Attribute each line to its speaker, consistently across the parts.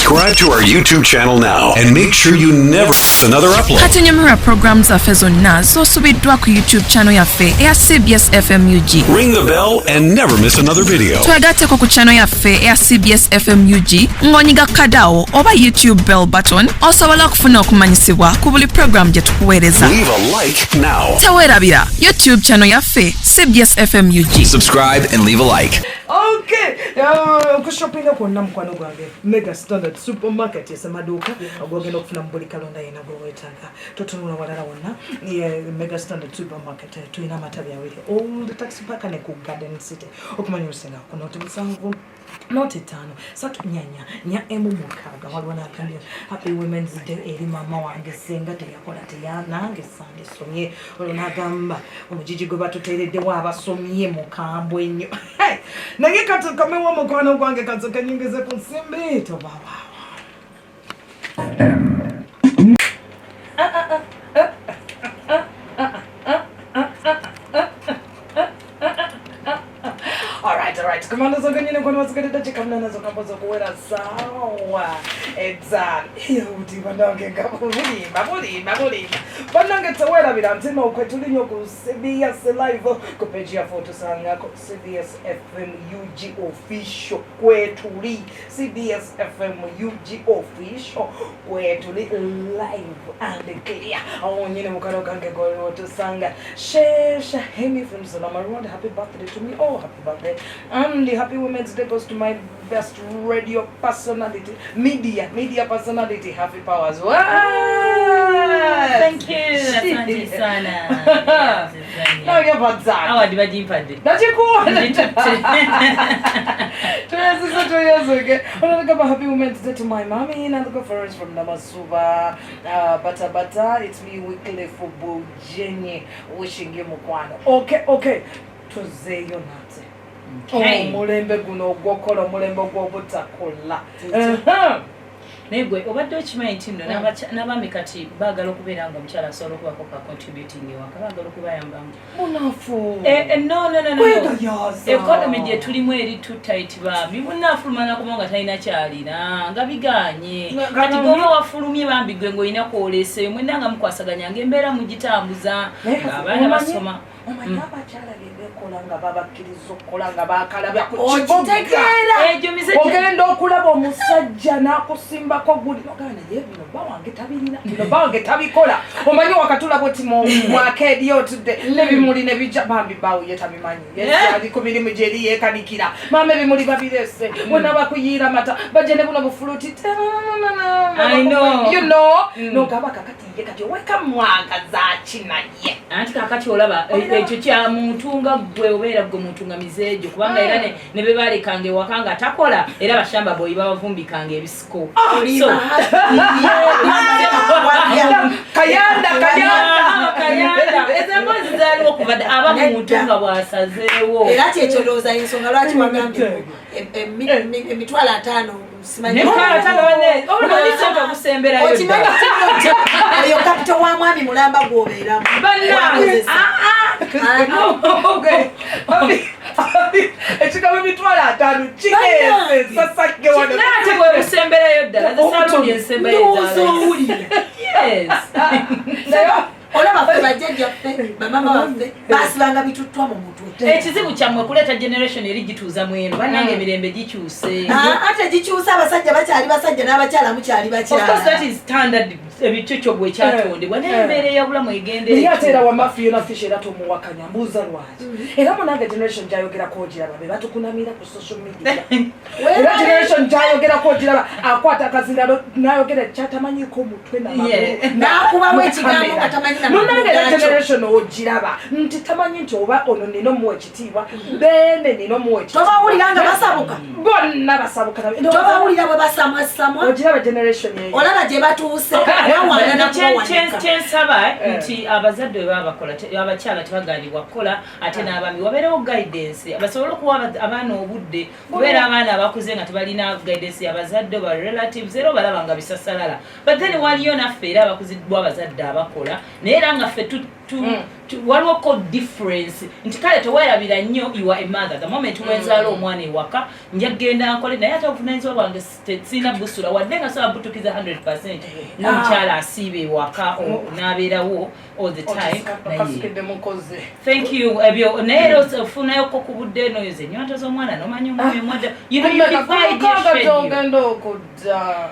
Speaker 1: Subscribe to our YouTube channel now and make sure you never miss another upload.
Speaker 2: Katunyamura programs zaffe zonna z'osubiddwa ku YouTube channel yaffe eya CBS FM UG.
Speaker 1: Ring the bell and never miss another video.
Speaker 2: Twagatteko ku channel yaffe eya CBS FM UG ng'onyiga kadawo oba YouTube bell button osobola okufuna okumanyisibwa ku buli program gye tukuweereza.
Speaker 1: Leave a like now.
Speaker 2: Teweerabira YouTube channel yaffe CBS FM UG.
Speaker 3: Subscribe and leave a like.
Speaker 4: Okay, kushopinga kwonna mukwano gwange Mega Standard Supermarket esemaduuka ogwogenda okufuna mu buli kalonda yena gwe weetaaga totunula walala wonna Mega Standard Supermarket tulina amatabi awiri Old Taxi Park ne ku Garden City okumanya osinga ku noti 7 noti 5 3 nya emu mukaaga waliwo n'akambyo Happy Women's Day eri mama wange senga teyakola nange sande somye olwo n'agamba omujiji gwe batuteereddewo abasomye mukambwe ennyo naye kati kamewa mukwano gwange kati kanyingeze ku nsimbi tobawawa Alright, commander zo ganyine kwa wasekeredde chikamna nazo kambozo kuwera sawa exactly uti bandange ngabuli bandange tewera bila ntima okwetulinyo ku CBS live ku page ya photo sanga ku CBS FM UG official kwetuli CBS FM UG official kwetuli live and clear awonyine mukano kange go to sanga shesha hemi from Sonoma Road. Happy birthday to me. Oh, happy birthday. And the Happy Women's Day goes to my best radio personality, media personality, Haffy Powers. What?
Speaker 5: Thank you. Asante sana.
Speaker 4: Now you're bad.
Speaker 5: How are you doing?
Speaker 4: That's cool. 2 years ago. I want to go Happy Women's Day to my mommy and the conference from Namasuba. Bata. It's me weekly for Jenny wishing you mukwano. Okay. Tuzeyo nate.
Speaker 5: Okay.
Speaker 4: Mulembe guno gwokola mulembe gw'obutakola.
Speaker 5: Negwe obadde okimanyi nti nno n'abaami kati baagala okubeera nga omukyala asobola okubako ka contributing ewaka baagala okubayambamu
Speaker 4: Munafu.
Speaker 5: No. Economy gye tulimu eri too tight bambi munaafuluma nakuba nga talina kyalina nga biganye kati gwoba wafulumye bambi gwe ng'olina kwoleeseyo mwena nga mukwasaganyanga embeera mugitambuza ng'abaana basoma
Speaker 4: Omanyi abakyala bebekola nga babakkiriza okukola nga bakalabya ku
Speaker 5: kiboga
Speaker 4: ogenda okulaba omusajja n'akusimbako guli nogana ye bino bawange tabirina bino bawange tabikola omanyi wakatula bweti mu mwakedi otudde n'ebimuli ne bijja bambi bawo ye tabimanyi ali ku mirimu gyeri yeekanikira mama ebimuli babirese bonna bakuyiira mata bajje ne buno bufuluti you know nogaba kakati ye kati oweka mwagaza kinaye
Speaker 5: anti kakati olaba ekyo kya muntu nga gwe obeera gwe muntu nga mizeejo kubanga era ne bebalekanga ewaka nga takola era bashamba boyi babavumbikanga ebisiko kayanda ezembozi zaaliwo kubadde aba muntu nga bwasazeewo
Speaker 6: era kyekyo looza ensonga lwaki wagambye emitwalo 5 oyo kapito wa mwami mulamba gwobeeramu
Speaker 4: ekigabo emitwalo 5 kigeze sasake
Speaker 5: nate bwe busemberayo ddala zisalungi ensemberezaowulira
Speaker 6: olaba ffe bajjajjaffe bamama baffe basibanga bituttwa mu mutwe
Speaker 5: ekizibu kyammwe kuleeta generation eri gituuza mweno bannange emirembe gikyuse
Speaker 6: ate gikyusa abasajja bakyali basajja n'abakyala mukyali bakyala
Speaker 5: ebicocyo bwe kyatondebwa n'embeera eyabulamu
Speaker 4: egendeera ate era wamaffe yona fisha era tomuwakanya mbuuza lwaki era munange generation gyayogerako ogiraba be batukunamira ku social media era generation gyayogerako ogiraba akwata akazindalo n'ayogera kyatamanyiko omutwe
Speaker 6: n'akubawo ekigambo nga tamanyi
Speaker 4: munange era generation ogiraba nti tamanyi nti oba ono nina omuwa ekitiibwa bene nina omuwa ekitiibwa
Speaker 6: tobawulira nga basabuka
Speaker 4: bonna basabuka
Speaker 6: tobawulira bwe basamwasamwa
Speaker 4: ogiraba generation
Speaker 6: olaba gye batuuse
Speaker 5: kyensaba nti abazadde bwe babakola abakyala tebagaalibwa kukola ate n'abaami wabeerewo guidance basobole okuwa abaana obudde kubeera abaana abakuze nga tebalina guidance y'abazadde ba relatives era obalaba nga bisasalala but then waliyo naffe era abakuziddwa abazadde abakola naye era nga ffe waliwo ko difference nti kale teweerabira nnyo you are a mother the moment wenzaala omwana ewaka nja kgenda nkole naye ate obuvunanyizibwa bwange sirina busula wadde nga sobola butukiza 100% n'omukyala asiiba ewaka n'abeerawo all the time thank you ebyo naye era ofunayoko ku budde eno yoze ennywanto z'omwana n'omanya omwami omwadda you divide your schedule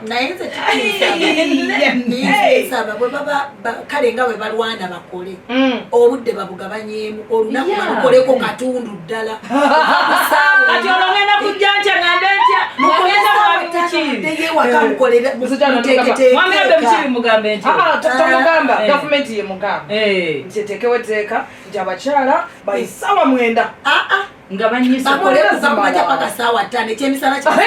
Speaker 6: naye nze nsaba bwe baba kale nga bwe balwana bakole obudde babugabanyeemu olunaku balukoleko katundu ddala
Speaker 5: ati olwogenda kujja ntya ng'ambe ntya ng'ogenda
Speaker 6: waka mukolera
Speaker 5: muteeketeeka mukibi mugambe ntya
Speaker 4: tomugamba gavumenti ye mugamba nti eteekewo etteeka nti abakyala bayisawa 9
Speaker 5: nga banyisa
Speaker 6: bakole kuva kumajja paka saawa 5 ekyemisana
Speaker 5: sawa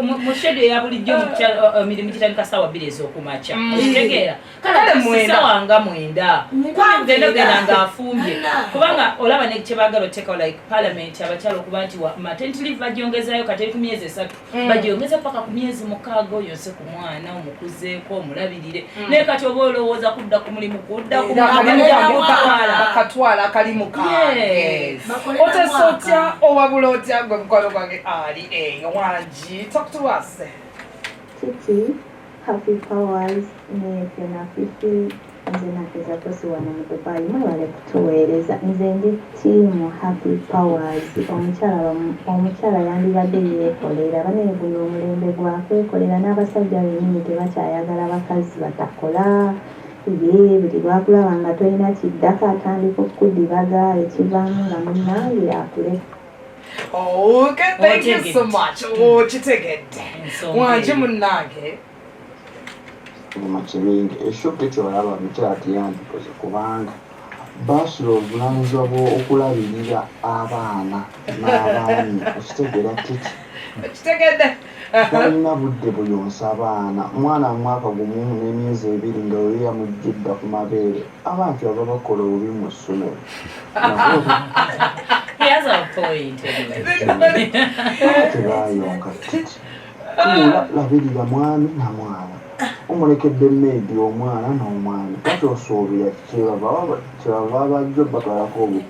Speaker 5: mushede ya bulijjo mirimu kitandika sawa 2 ez'okumakya okitegeera kale sawa nga 9 genda nga afumbye kubanga olaba ne kyebaagala oteekawo like parliament abakyala okuba nti maternity leave bagyongezayo kateri ku myezi 3 bagyongeza paka ku myezi 6 yonse ku mwana omukuzeeko omulabirire naye kati oba olowooza kudda ku mulimu
Speaker 4: bakatwala akalimu kange otesotya owabula otya gwe mukwano gwange ali eyo wangi talk to us
Speaker 3: Titie Powers ne Haffy nze nakeza kosi wano mu Dubai mwebale kutuweereza nze ndi tiimu Haffy Powers omukyala yandibadde yeekolera baneegunya omulembe gwakwekolera n'abasajja bennyini tebakyayagala bakazi batakola ye buli lwakulaba nga tolina kiddako atandika okudibaga ekivaamu nga munnange akule.
Speaker 4: Okay, thank you so much. Kitegedde wangi munnange
Speaker 7: makibingi ekyoke kyolaba mukyala tiyandikoze kubanga basula obuvunanyizibwa okulabirira abaana n'abaami okitegeera Titie
Speaker 4: kitegedde
Speaker 7: talina budde buyonsa abaana mwana mwaka gumu n'emyezi 2 nga we yamujjudda ku mabeere abantu aba bakola obubi mu ssomero tebayonka Titie labirira mwami na mwana omulekedde meedi omwana n'omwami kati osuubira kyebava bajjo batwalako obu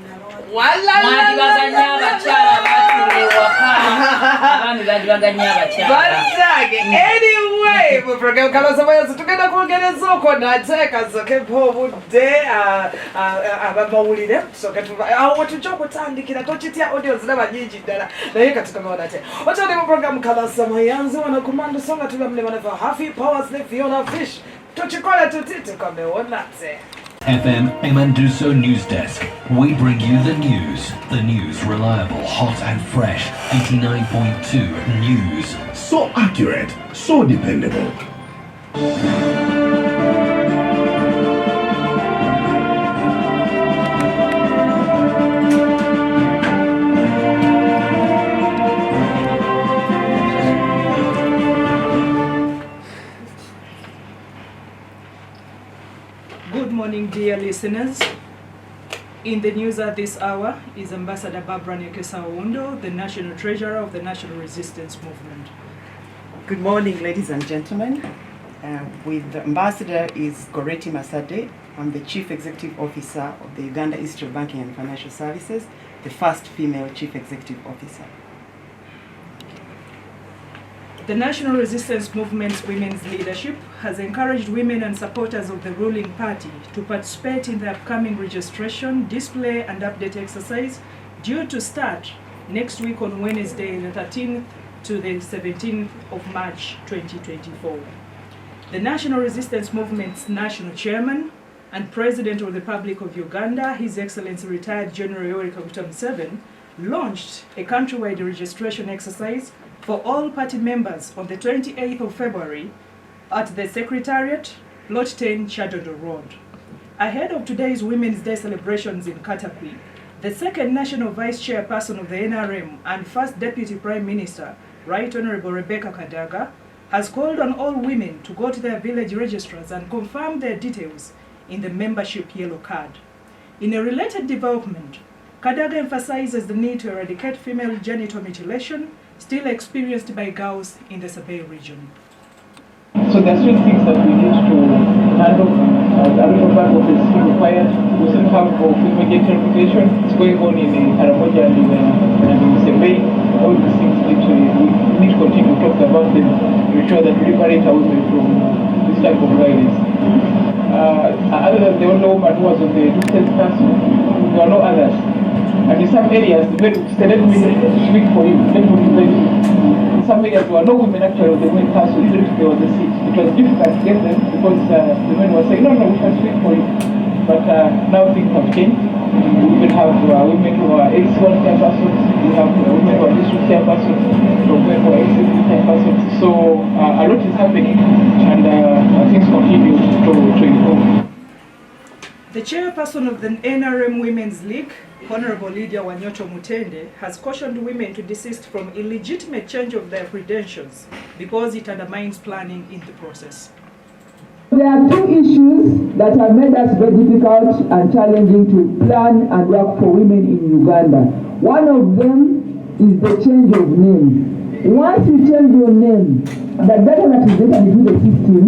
Speaker 4: anyway mu program kalasabayozi tugenda kwogereza okwo nateeka sokepo obudde abamawulire wetujja okutandikira tokitya audio ziraba nyingi ddala naye katukomeona te okyali mu program kalasamayanzi wana kumanda songa tuli banava Haffy Powers ne Fiona Fish tukikole tuti tukomeona te
Speaker 1: FM Emanduso News Desk. We bring you the news reliable, hot and fresh. 89.2 News.
Speaker 8: So accurate, so dependable.
Speaker 9: Good morning, dear listeners. In the news at this hour is Ambassador Barbara Nekesa-Oundo, the National Treasurer of the National Resistance Movement.
Speaker 10: Good morning, ladies and gentlemen. With the Ambassador is Goreti Masade. I'm the Chief Executive Officer of the Uganda Institute of Banking and Financial Services, the first female Chief Executive Officer.
Speaker 9: The National Resistance Movement's women's leadership has encouraged women and supporters of the ruling party to participate in the upcoming registration, display and update exercise due to start next week on Wednesday, the 13th to the 17th of March 2024. The National Resistance Movement's National Chairman and President of the Republic of Uganda, His Excellency Retired General Yoweri Kaguta Museveni, launched a countrywide registration exercise for all party members on the 28th of February at the Secretariat, Lot 10, Chadondo Road. Ahead of today's Women's Day celebrations in Katakwi, the second National Vice Chairperson of the NRM and First Deputy Prime Minister, Right Honorable Rebecca Kadaga, has called on all women to go to their village registrars and confirm their details in the membership yellow card. In a related development, Kadaga emphasizes the need to eradicate female genital mutilation still experienced by girls in the Sabay region.
Speaker 11: there are still things that we need to handle. A lot of back office is still required. We still have female gender clarification. It's going on in Karamoja and in Sembei. All these things we need to continue to talk about them to ensure that we liberate our women from this type of violence. Other than the only woman who was on the distance council, there are no others. And in some areas, the men said, let me speak for you, let me represent you. In some areas, there were no women actually on the women council, even if there was a seat. It was difficult to get them because the men were saying, no, we can speak for you. But now things have changed. We even have women who are ex-one chairpersons, we have women who are district chairpersons, women who are ex-executive chairpersons. So a lot is happening, and things continue to improve.
Speaker 9: The chairperson of the NRM Women's League, Honorable Lydia Wanyoto Mutende, has cautioned women to desist from illegitimate change of their credentials because it undermines planning in the process.
Speaker 12: There are two issues that have made us very difficult and challenging to plan and work for women in Uganda. One of them is the change of name. Once you change your name, the data that is entered into the system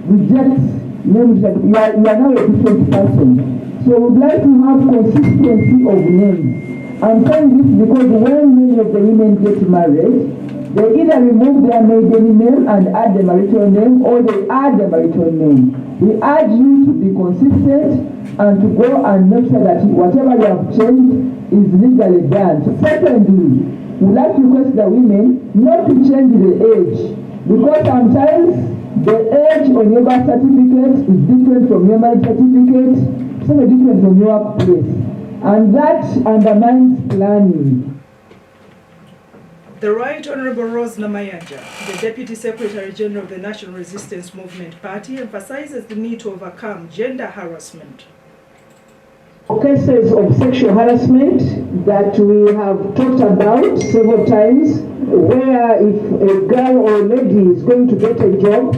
Speaker 12: rejects names that you are now a different person. So we would like to have consistency of names. I'm saying this because when many of the women get married, they either remove their maiden name and add the marital name, or they add the marital name. We urge you to be consistent and to go and make sure that whatever you have changed is legally done. Secondly, we like to request the women not to change the age, because sometimes the age on your birth certificate is different from your marriage certificate, so different from your workplace, and that undermines planning.
Speaker 9: The Right Honourable Rose Namayanja, the Deputy Secretary General of the National Resistance Movement Party, emphasizes the need to overcome gender harassment.
Speaker 12: Cases of sexual harassment that we have talked about several times, where if a girl or a lady is going to get a job,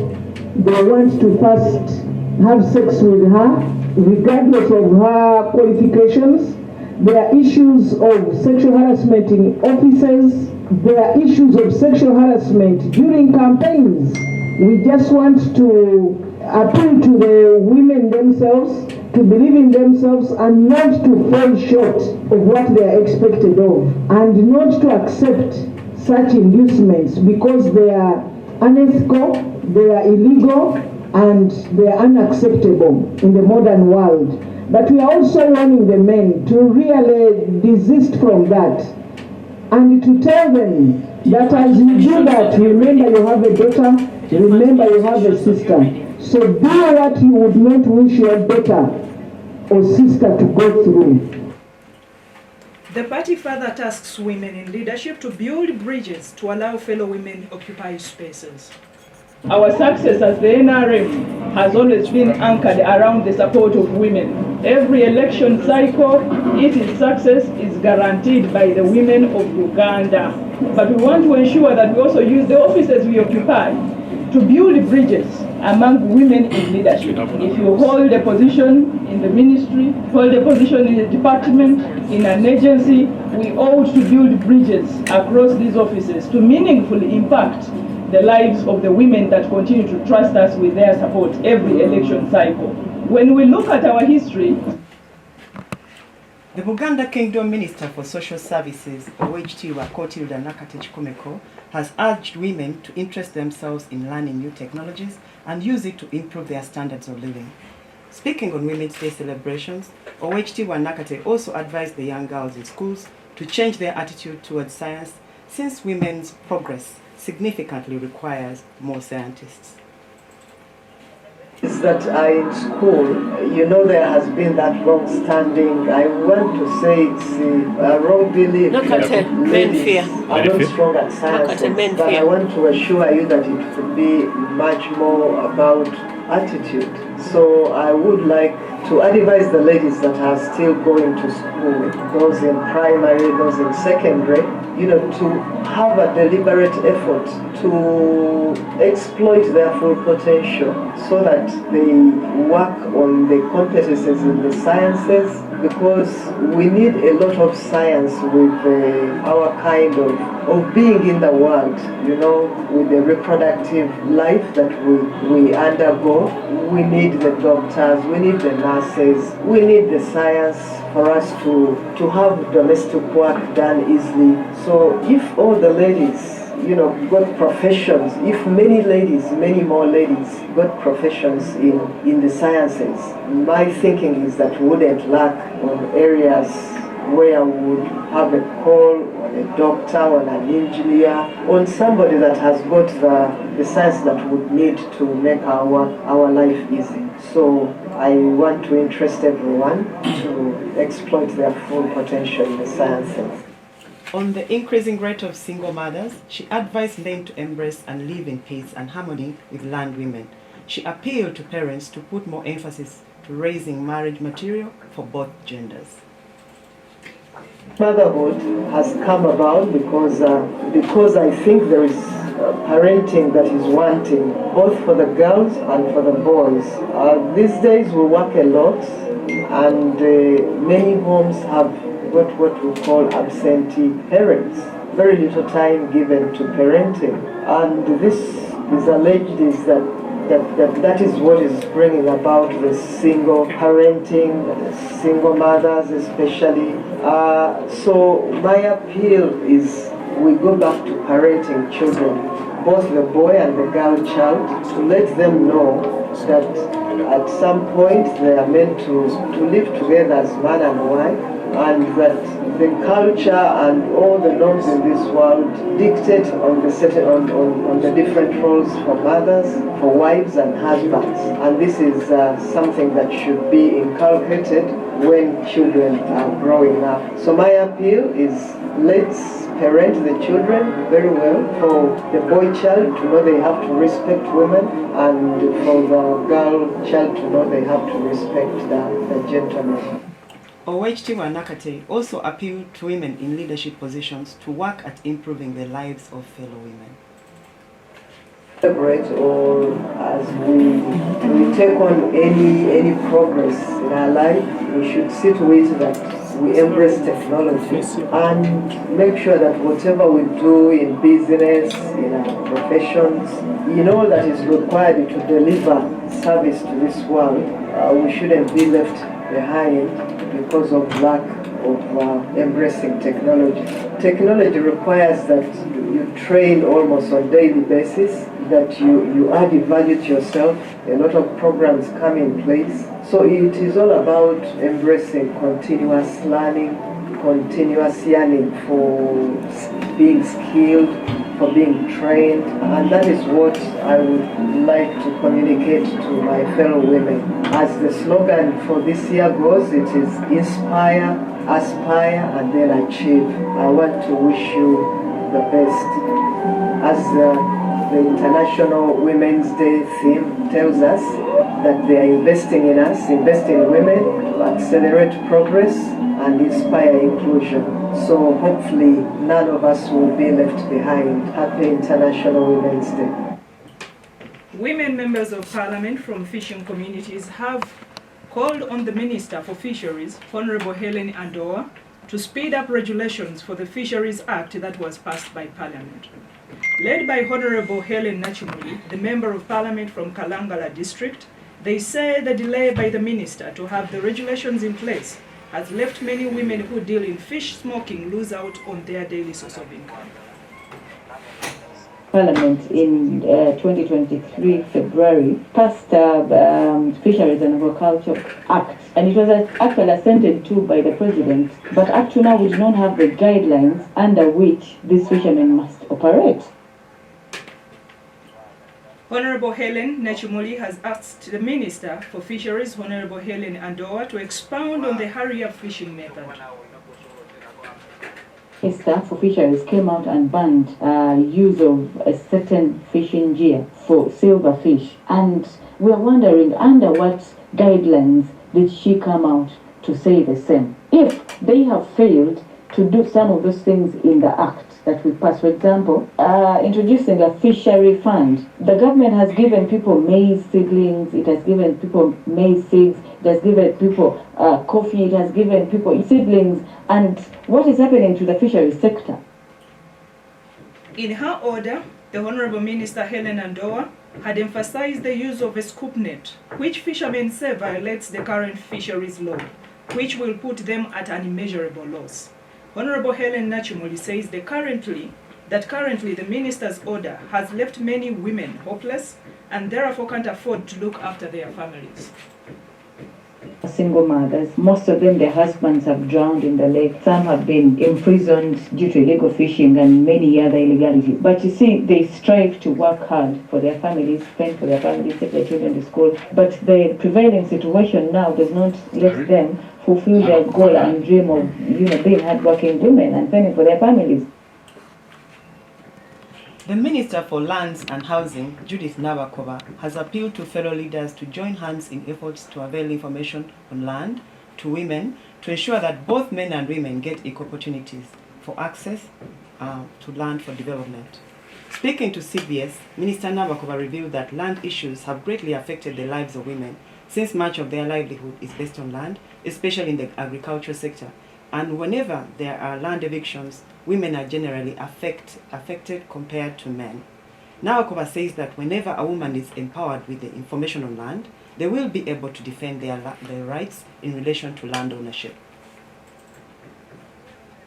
Speaker 12: they want to first have sex with her, regardless of her qualifications. There are issues of sexual harassment in offices. There are issues of sexual harassment during campaigns. We just want to appeal to the women themselves to believe in themselves and not to fall short of what they are expected of, and not to accept such inducements because they are unethical, they are illegal, and they are unacceptable in the modern world. But we are also warning the men to really desist from that and to tell them that as you do that, remember you have a daughter, remember you have a sister. So do what you would not wish your daughter or sister to go through.
Speaker 9: The party further tasks women in leadership to build bridges to allow fellow women occupy spaces.
Speaker 11: Our success as the NRM has always been anchored around the support of women. Every election cycle, its success is guaranteed by the women of Uganda. But we want to ensure that we also use the offices we occupy to build bridges among women in leadership. If you hold a position in the ministry, hold a position in a department, in an agency, we ought to build bridges across these offices to meaningfully impact the lives of the women that continue to trust us with their support every election cycle. When we look at our history,
Speaker 10: the Buganda Kingdom Minister for Social Services, OHT Wakotilda Nakate Chikomeko, has urged women to interest themselves in learning new technologies and use it to improve their standards of living. Speaking on Women's Day celebrations, OHT Wanakate also advised the young girls in schools to change their attitude towards science, since women's progress significantly requires more scientists.
Speaker 13: Is that in school, you know, there has been that long-standing, I want to say it's a wrong belief.
Speaker 14: Look at it, men fear.
Speaker 13: I'm not strong at science, but I want to assure you that it would be much more about attitude. So I would like to advise the ladies that are still going to school, those in primary, those in secondary, to have a deliberate effort to exploit their full potential so that they work on the competencies in the sciences, because we need a lot of science with our kind of being in the world, with the reproductive life that we undergo. We need the doctors, we need the nurses, we need the science for us to have domestic work done easily. So if all the ladies got professions, if many more ladies got professions in the sciences, my thinking is that we wouldn't lack on areas where we would have a call on a doctor, on an engineer, on somebody that has got the science that would need to make our life easy. So I want to interest everyone to exploit their full potential in the sciences.
Speaker 10: On the increasing rate of single mothers, she advised men to embrace and live in peace and harmony with land women. She appealed to parents to put more emphasis to raising marriage material for both genders.
Speaker 13: Motherhood has come about because I think there is parenting that is wanting, both for the girls and for the boys. These days we work a lot, and many homes have got what we call absentee parents. Very little time given to parenting, and this is alleged is that is what is bringing about the single parenting, single mothers especially. So my appeal is we go back to parenting children, both the boy and the girl child, to let them know that at some point they are meant to live together as man and wife, and that the culture and all the norms in this world dictate on the different roles for mothers, for wives and husbands. And this is something that should be inculcated when children are growing up. So my appeal is, let's parent the children very well. For the boy child to know they have to respect women, and for the girl child to know they have to respect the gentleman.
Speaker 10: Owechtiwa Nakate also appealed to women in leadership positions to work at improving the lives of fellow women.
Speaker 13: Celebrate, or as we take on any progress in our life, we should see to it that we embrace technology and make sure that whatever we do in business, in our professions, that is required to deliver service to this world, we shouldn't be left behind because of lack of embracing technology. Technology requires that you train almost on a daily basis, that you add value to yourself. A lot of programs come in place. So it is all about embracing continuous learning, continuous yearning for being skilled, for being trained, and that is what I would like to communicate to my fellow women. As the slogan for this year goes, it is inspire, aspire, and then achieve. I want to wish you the best. As the International Women's Day theme tells us, that they are investing in us, investing in women to accelerate progress and inspire inclusion. So hopefully none of us will be left behind. Happy International Women's Day.
Speaker 9: Women members of parliament from fishing communities have called on the Minister for Fisheries, Honorable Helen Andoa, to speed up regulations for the Fisheries Act that was passed by Parliament. Led by Honorable Helen Nachimuli, the Member of Parliament from Kalangala District, they say the delay by the Minister to have the regulations in place has left many women who deal in fish smoking lose out on their daily source of income.
Speaker 14: Parliament in 2023 February passed Fisheries and Agriculture Act, and it was actually assented to by the President, but up to now we do not have the guidelines under which these fishermen must operate.
Speaker 9: Honorable Helen Nachimuli has asked the Minister for Fisheries, Honorable Helen Andoa, to expound on the hurry-up fishing method.
Speaker 14: Minister for Fisheries came out and banned use of a certain fishing gear for silverfish, and we are wondering under what guidelines did she come out to say the same? If they have failed to do some of those things in the act that we passed, for example, introducing a fishery fund. The government has given people maize seedlings, it has given people maize seeds, it has given people coffee, it has given people seedlings, and what is happening to the fishery sector?
Speaker 9: In her order, the Honourable Minister Helen Andoa had emphasized the use of a scoop net, which fishermen say violates the current fisheries law, which will put them at an immeasurable loss. Honourable Helen Nachimuli says that currently the minister's order has left many women hopeless and therefore can't afford to look after their families.
Speaker 14: Single mothers, most of them, their husbands have drowned in the lake. Some have been imprisoned due to illegal fishing and many other illegalities. But you see, they strive to work hard for their families, fend for their families, take their children to school. But the prevailing situation now does not let them fulfill their goal and dream of being hardworking women and fending for their families.
Speaker 10: The Minister for Lands and Housing, Judith Nabakova, has appealed to fellow leaders to join hands in efforts to avail information on land to women to ensure that both men and women get equal opportunities for access to land for development. Speaking to CBS, Minister Nabakova revealed that land issues have greatly affected the lives of women since much of their livelihood is based on land, especially in the agricultural sector. And whenever there are land evictions, women are generally affected compared to men. Nabakova says that whenever a woman is empowered with the information on land, they will be able to defend their rights in relation to land ownership.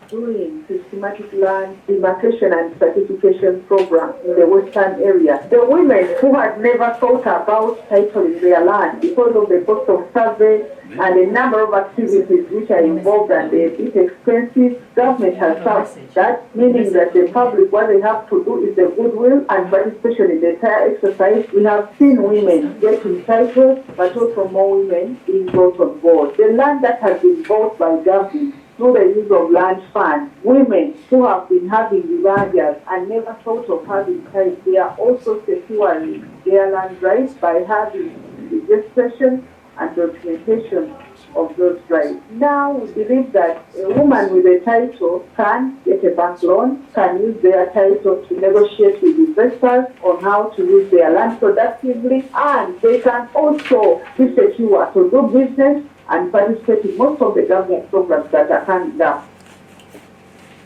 Speaker 15: Doing systematic land demarcation and certification program in the western area. The women who had never thought about titling their land because of the cost of survey and a number of activities which are involved and they're a bit expensive, government has solved that, meaning that the public, what they have to do is the goodwill and participation in the entire exercise. We have seen women getting titles, but also more women being brought on board. The land that has been bought by government through the use of land funds, women who have been having villages and never thought of having titles, they are also securing their land rights by having registration and documentation of those rights. Now we believe that a woman with a title can get a bank loan, can use their title to negotiate with investors on how to use their land productively, and they can also be secure to do business and participate in most of the government programs that are handed out.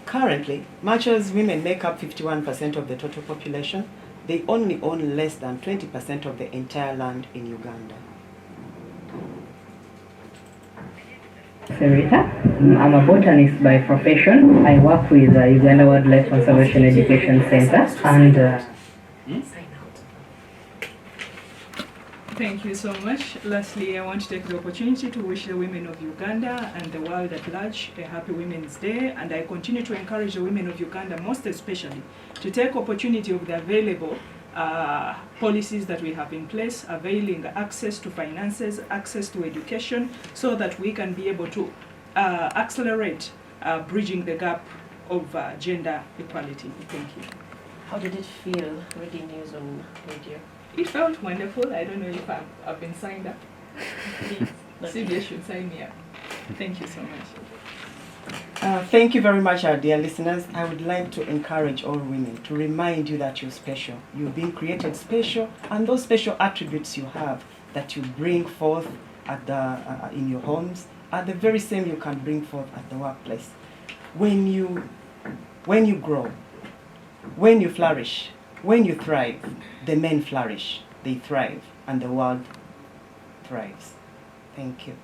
Speaker 10: Currently, much as women make up 51% of the total population, they only own less than 20% of the entire land in Uganda.
Speaker 16: Serita. I'm a botanist by profession. I work with the Uganda Wildlife Conservation Education Center and
Speaker 9: Thank you so much. Lastly, I want to take the opportunity to wish the women of Uganda and the world at large a happy Women's Day, and I continue to encourage the women of Uganda, most especially, to take opportunity of the available policies that we have in place, availing access to finances, access to education, so that we can be able to accelerate bridging the gap of gender equality. Thank you.
Speaker 5: How did it feel reading news on radio?
Speaker 9: It felt wonderful. I don't know if I've been signed up. Please, CBS should sign me up. Thank you so much.
Speaker 10: Thank you very much, our dear listeners. I would like to encourage all women to remind you that you're special. You've been created special, and those special attributes you have that you bring forth at in your homes are the very same you can bring forth at the workplace. When you grow, when you flourish, when you thrive, the men flourish, they thrive, and the world thrives. Thank you.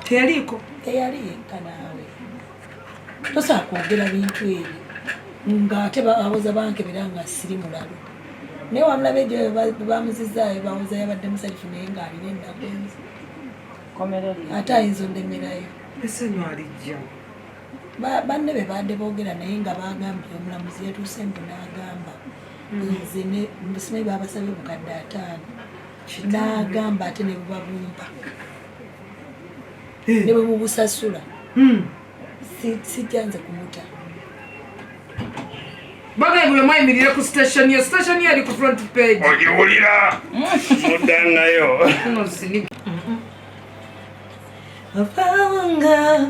Speaker 6: Teyaliiko yenka naawe tosobola kwogera bintu ebyo ng'ate bawoza bankebera nga siri mulalo naye wamulaba egyo bamuzizaayo bawoza yabadde musalifu naye ng'alina ennaku enzi ate ayinza ondemerayo
Speaker 4: essanyu alijja
Speaker 6: banne be badde boogera naye nga bagambye omulamuzi yatuuse mbu n'agamba nze simanyi baabasabye obukadde 5 n'agamba ate ne bubabumpa ne bwe mubusasula sijja nze kumuta
Speaker 4: Baga ngwe mwayimirire ku station yo eri ku front page.
Speaker 17: Ojiwulira. Mudangayo.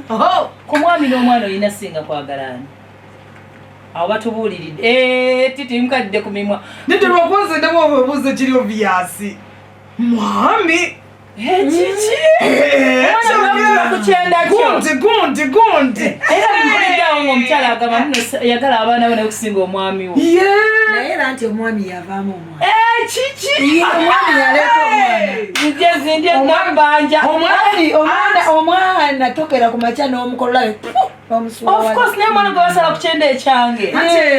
Speaker 5: Oho, kumwami n'omwana olina singa kwagalana. Awo batubuuliridde. Titi mukadde ku mimwa.
Speaker 4: Nite lwakoze ndemo obuuze kiri obvious. Mwami.
Speaker 5: Chichi. Mwana kukyenda kyo.
Speaker 4: Gundi.
Speaker 5: Era mpulidde omukyala agamba muno yagala abaana bano okusinga omwami wo.
Speaker 6: Naye era nti omwami yavaamu omwana.
Speaker 5: Chichi.
Speaker 6: Omwami yaleeta omwana.
Speaker 5: Nje zindye nambanja.
Speaker 6: Omwana tokera ku makya n'omukolola
Speaker 5: Of course, naye mwana gwe basala ku kyenda ekyange.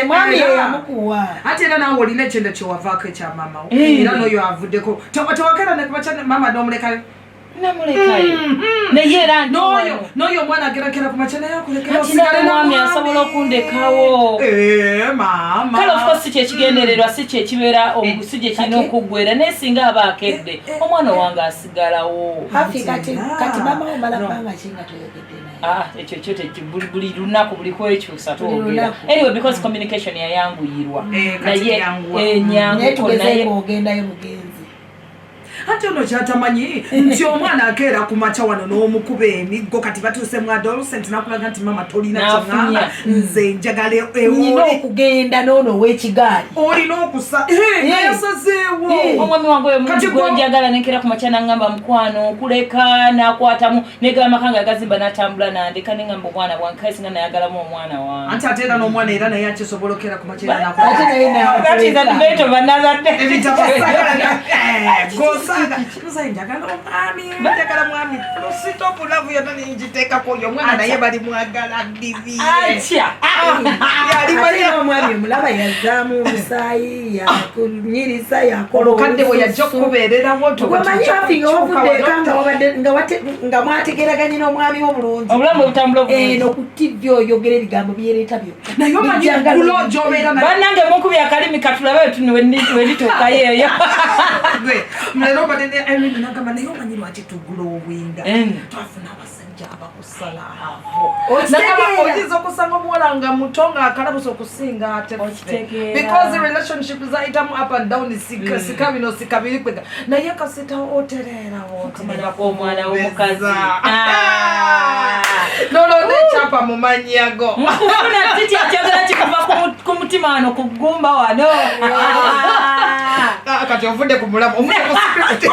Speaker 6: Mwami yamukuwa.
Speaker 4: Ate era nawe olina ekyenda kyewavaako ekya mama wo. Era n'oyo avuddeko. Tewakera ne kumakya mama n'omulekayo.
Speaker 5: Namulekayo. Naye era
Speaker 4: n'oyo omwana agerakera ku makya naye akulekera
Speaker 5: osigale n'omwami asobola okundekawo.
Speaker 4: Mama.
Speaker 5: Kale of course si kyekigendererwa si kyekibeera si gye kirina okuggwera naye singa aba akedde omwana wange asigalawo.
Speaker 6: Hafi kati mama omala bbanga kinga toyogedde naye.
Speaker 5: Ekyo buli lunaku buli kwekyusa twogera. Anyway, because communication yayanguyirwa. Naye enyanguko naye
Speaker 6: ogendayo mugenzi.
Speaker 4: Ate ono kyatamanyi nti omwana akeera ku makya wano n'omukuba emiggo kati batuuse mu adolescent nakulaga nti mama tolina kyongamba nze njagala
Speaker 6: olina okugenda n'ono ow'ekigaali
Speaker 4: olina okusa yasazeewo
Speaker 5: omwami wange oyo mugo njagala nenkera ku makya nangamba mukwano okuleka nakwatamu negaba amaka nga agazimba n'atambula nandeka nengamba omwana bwange kale singa nayagalamu omwana wange
Speaker 4: anti ate era n'omwana era naye akisobola okera ku makya njagala omwami njagala mwami lusitopu lavu yona ninjiteekako oyo omwana naye bali mwagala bibi
Speaker 6: omwami omulaba yazaamu omusaayi yakunyirisa yakola
Speaker 4: omukadde bwe yajja okubeererawo
Speaker 6: omanyi hafi nga mwategeraganye n'omwami wo bulungi
Speaker 5: obulamu butambula
Speaker 6: ku TV oyogera ebigambo byereeta byokka
Speaker 4: naye omanyi gulo gy'obeera
Speaker 5: bannange munkubi akalimi katulabe welituukayo eyo
Speaker 4: mulero badene Irene nagamba naye omanyi lwaki tugula obwinga twafuna abasajja abakusala avo oyiza okusanga omuwala nga muto nga akalabusa okusinga ate because the relationship zayitamu up and down sika bino sika biri kwega naye kasita otereerawo
Speaker 5: omwana w'omukazi
Speaker 4: nono nekyapa mu mannyago
Speaker 5: nkufuna titi akyagala kikuva ku mutima wano ku ggumba wano
Speaker 4: kati ovudde ku mulamu omudde ku script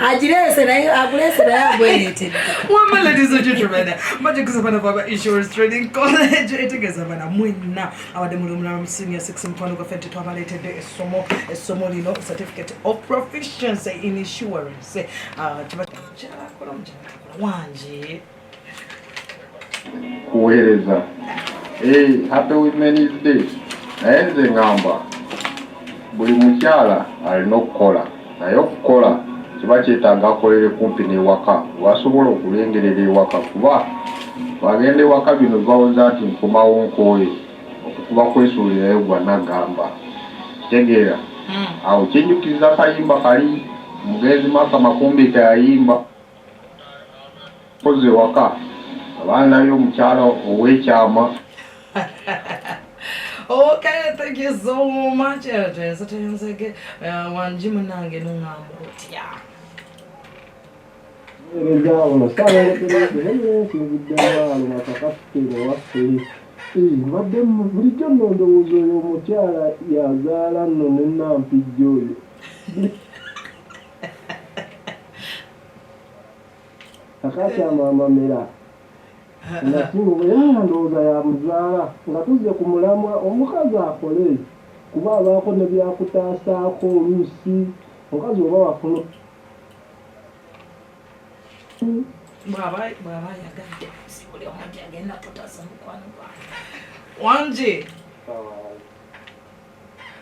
Speaker 6: agirese naye agulese naye agwereetedde
Speaker 4: Women, ladies and gentlemen, Magic is one of our insurance training college. It is a man mwina abade mulumula senior 6 mfano kwa fete twabaleetedde essomo lino certificate of proficiency in insurance. Tubakola wanje
Speaker 18: kuweereza happy women's day naye nze ngamba buli mukyala alina okukola naye okukola kiba kyetaaga akolere kumpi n'ewaka wasobola okulengerera ewaka kuba wagenda ewaka bino bawoza nti nkomawo nkooye okukuba kwesuulirayo gwa nagamba kitegeera awo kyenjukiriza akayimba kali mugenzi maka makumbi kayayimba koze ewaka abaana by'omukyala ow'ekyama.
Speaker 4: Okay, thank you so much. Wanjimu nange nungamutya.
Speaker 19: bulijjo nno ndowooza oyo omukyala yazaala nno nenampijja oyo akakyamamamera nasinga era ndowooza yamuzaala nga tuzze ku mulamwa omukazi akole kuba abaako ne byakutaasaako oluusi omukazi oba wafuna
Speaker 4: bw'aba yagadde sibuli omuntu agenda kutaasa mukwano gwange wanje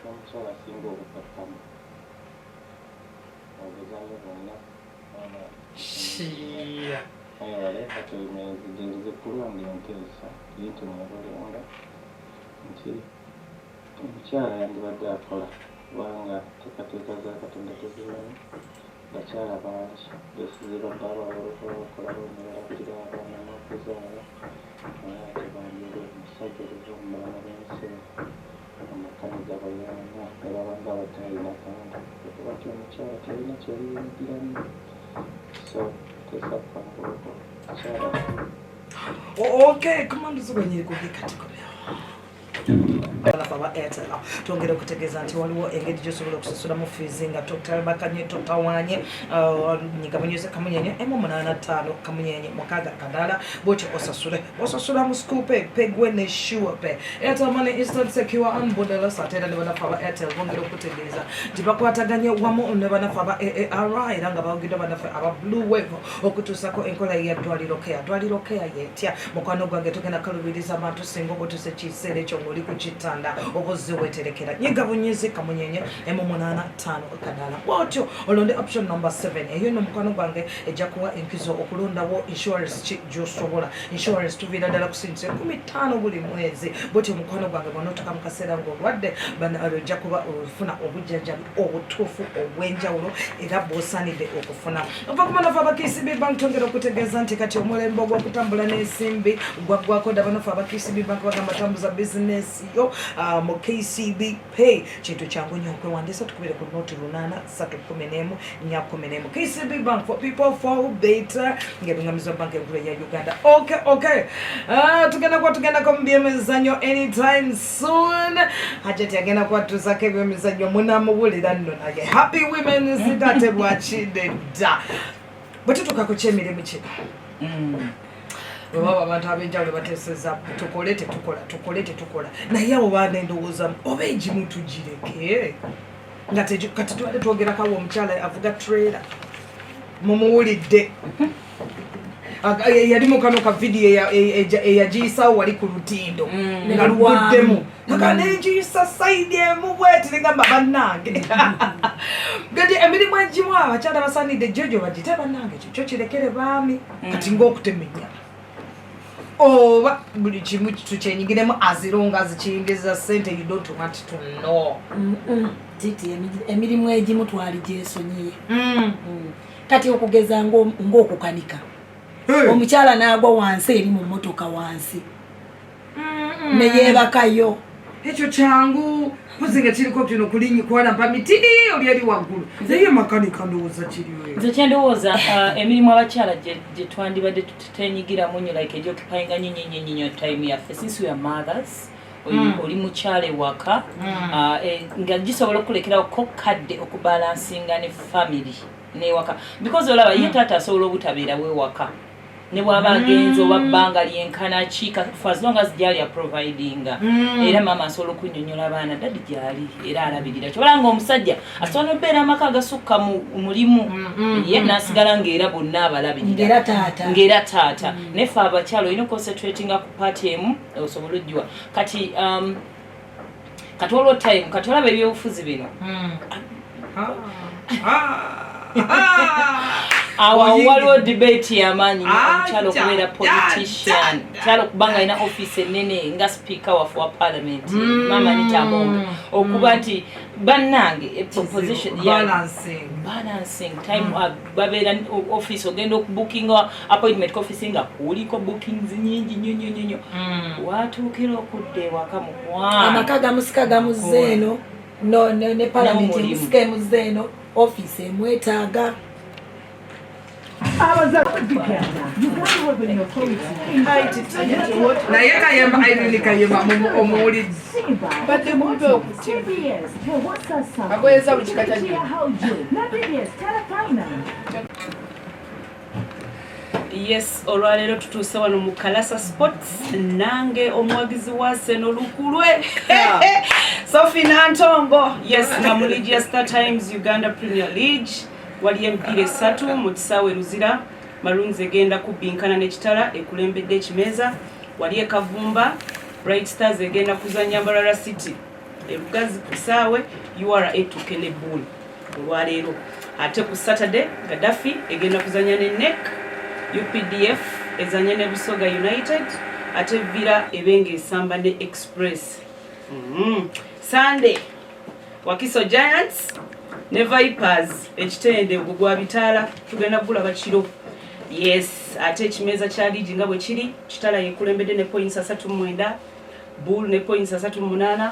Speaker 18: omukyala singa obukakkamu obuzanyo bwonna wale kati zigenze kulwange nteesa yinti mubalonda nti omukyala yandibadde akola kubanga teekateeka za katonda tezimanyi bakyala bangi besizibadde abakola bonna balabirira abaana n'okuzaala naye ate banjira omusi
Speaker 19: abasekeredde omulala bensi amakanika bayanga era banga batalina kandi okuba ti omukyala talina kyeyingiramu so tesakanguluko kyala
Speaker 4: okay command zigonyere kubikatikobya aba Airtel tongera okutegeeza nti waliwo engeri gy'osobola okusasulamu fees nga totalabakanye totawanye nyigabanyuze kamunyenye M85 kamunyenye mukaga kadala bwotyo osasula mu school pay gwe ne sure pay Airtel Money instant secure and borderless atera ne banafa aba Airtel bongera okutegeeza nti bakwataganye wamu ne banafa aba ARI era nga bawugidde banafa aba Blue Wave okutuusako enkola ya dwaliro care yetya mukwano gwange tugenda kalubiriza abantu singa obutuse kiseera ekyo ng'oli ku kitanda obuzi weterekera nyigabunyezi kamunyenye M85 kadala bwotyo olonde option number 7 eyo no mukwano gwange ejja kuwa enkizo okulondawo insurance gy'osobola insurance tuviira ddala kusinze 15 buli mwezi bwotyo mukwano gwange bw'onootuka mu kaseera ng'olwadde ojja kuba ofuna obujjanjabi obutuufu obw'enjawulo era bw'osaanidde okufuna ova ku banafu aba KCB Bank tongera okutegeeza nti kati omulembe ogw'okutambula n'ensimbi gwaggwako dda banafu aba KCB Bank bagamba tambuza business yo mu KCB Pay kintu kyangu nnyo okwewandiisa tukubire ku noti 831 KCB Bank for people for better ng'ebiŋŋamizo bank enkulu ya Uganda. Okay tugenda ko mu byemizannyo anytime soon hajati agenda kwatuusako ebyemizannyo munamuwulira nno naye Happy Women's Day tebwakidde dda bwe tutuuka ku kyemirimu kino baba abantu abenjawulo bateeseza tukole tetukola naye abo baana endowooza oba egimu tugireke nga kati tubadde twogerakawo omukyala avuga trailer mumuwulidde yali mukano ka video eyagiyisaawo wali ku lutindo nga luguddemu nga negiyisa saidi emu bweti negamba bannange gati emirimu egimu abakyala basaanidde jojo bagite bannange kyo kirekere baami kati ng'okutemenya oba buli kimu tukyenyigiremu azironga zikiyingiza ssente you don't want to know
Speaker 6: titi emirimu egimu twali gyesonyiye kati okugeza ng'okukanika omukyala n'agwa wansi eri mu mmotoka wansi neyeebakayo
Speaker 4: ekyo kyangu kuzinga kiriko kino kulinyi kuwala mpa miti oli eri waggulu naye makanika ndowooza kiriwe
Speaker 5: nze kyendowooza emirimu abakyala gye twandibadde tutenyigiramu nnyo like egyokupayinga nnyo time yaffe since we are mothers oli mukyala ewaka nga gisobola okulekerako kadde okubalansinga ne family newaka because olaba ye taata asobola obutabeerawo ewaka ne bwaba agenza oba bbanga lyenkana kiika for as long as gyali aprovidinga era maama asobola okunnyonnyola abaana dadi gyali era alabirira kyo balanga omusajja asobola obeera amaka agasukka mu mulimu ye n'asigala ng'era bonna abalabirira ng'era taata nefe abakyala olina oconcentratinga ku paati emu osobola ojjwa kati olwo time kati olaba ebyobufuzi bino awo waliwo debate y'amaanyi omukyalo okubeera politician kyalo okubanga alina office ennene nga speaker waffe wa parliament mama nitamombe okuba nti bannange balancing time babeera office ogenda okubookinga appointment office nga kuliko bookings nyingi nnyo watuukira okudda ewaka mu kwana
Speaker 6: amaka gamusika gamuzeeno ne parliament emusika emuzeeno office emwetaaga
Speaker 4: naye kayemba airili kayemba omuwulizi
Speaker 9: badde mumpe okutimbi agoyeza buli kika kya
Speaker 20: yes olwaleero tutuuse wano mu Kalasa Sports nange omuwagizi wa Seno Lukulwe Sophie Nantongo yes nga mu League ya Star Times Uganda Premier League wali emipiira 3 mu kisaawe Luzira Maroons egenda kubinkana n'ekitala ekulembedde ekimeza wali ekavumba Bright Stars egenda kuzanya Mbarara City erugazi ku kisaawe URA etukene Bull olwaleero ate ku Saturday Gaddafi egenda kuzanya ne NEC UPDF ezanye ne Busoga United ate Villa ebenge esamba ne Express Sunday Wakiso Giants ne Vipers ekitende gugwa bitala tugenda kugula bakiro yes ate ekimeza kya ligi nga bwe kiri kitala yekulembedde ne points 39 Bull ne points 38,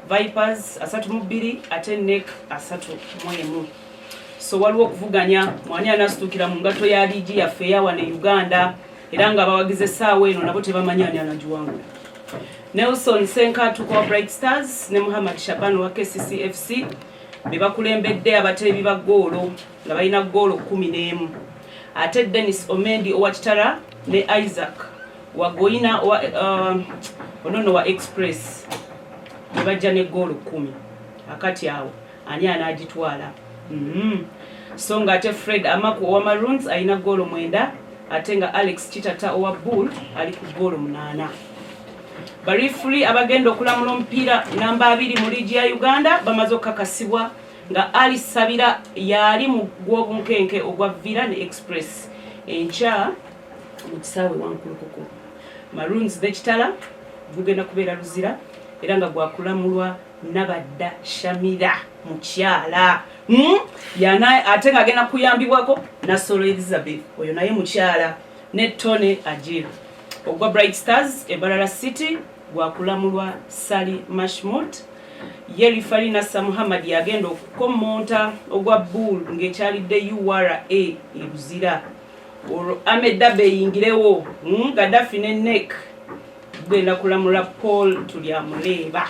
Speaker 20: Vipers 32 ate Neck 31. So waliwo okuvuganya mwani anasitukira mu ngato ya ligi yaffe eya wano e Uganda era nga bawagize essaawa eno nabo tebamanyi ani anagiwangula. Nelson Senkatu wa Bright Stars ne Muhammad Shaban wa KCCFC be bakulembedde abateebi ba ggoolo nga balina ggoolo 11. Ate Dennis Omendi owa Kitara ne Isaac wa Goina onono wa Express ne bajja ne ggoolo 10. Akati awo ani anagitwala. So nga ate Fred Amaku owa Maroons alina ggoolo 9 ate nga Alex Chitata owa Bull ali ku ggoolo 8. Barifuli abagenda okulamula omupiira namba 2 mu ligi ya Uganda bamaze okukakasibwa nga Ali Sabira yali mu gw'obunkenke ogwa Villa ne Express enkya mu kisaawe Wankulukuku. Maroons ne Kitala gugenda kubeera luzira era nga gwakulamulwa Nabadda Shamira mukyala yana ate nga agenda kuyambibwako Nasolo Elizabeth oyo naye mukyala ne Tony Ajira. Ogwa Bright Stars Ebalala City gwakulamulwa Sally Mashmut. Yeri Farina Sa Muhammad yagenda okukomonta ogwa Bull ng'ekyalidde URA ebuzira. Olwo Ahmed Dabe yingirewo Gaddafi ne Neck genda kulamula Paul Tulyamuleeba.